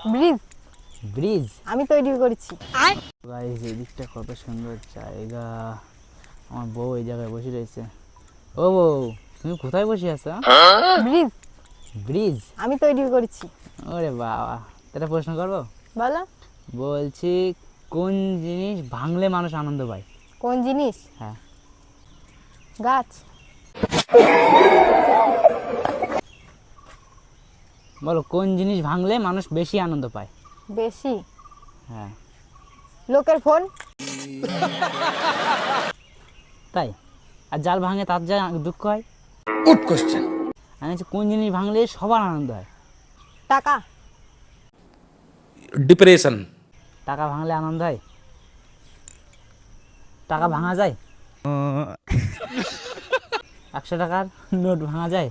Bridge bridge. আমি তৈরি করেছি। গাইস এই দিকটা কত সুন্দর জায়গা, আমার বউ এই জায়গায় বসে রয়েছে। ও বউ, তুমি কোথায় বসে আছো? Bridge bridge. আমি তৈরি করেছি। ওরে বাবা, একটা প্রশ্ন করবো? বলো। বলছি, কোন জিনিস ভাঙলে মানুষ আনন্দ পায়? কোন জিনিস? হ্যাঁ। গাছ। বলো, কোন জিনিস ভাঙলে মানুষ বেশি আনন্দ পায়? বেশি? হ্যাঁ। লোকের ফোন। তাই? আর যার ভাঙে তার যা দুঃখ হয়। Good question. আমি বলছি, কোন জিনিস ভাঙলে সবার আনন্দ হয়? টাকা। ডিপ্রেশন। টাকা ভাঙলে আনন্দ হয়? টাকা ভাঙা যায়? 100 টাকার নোট ভাঙা যায়?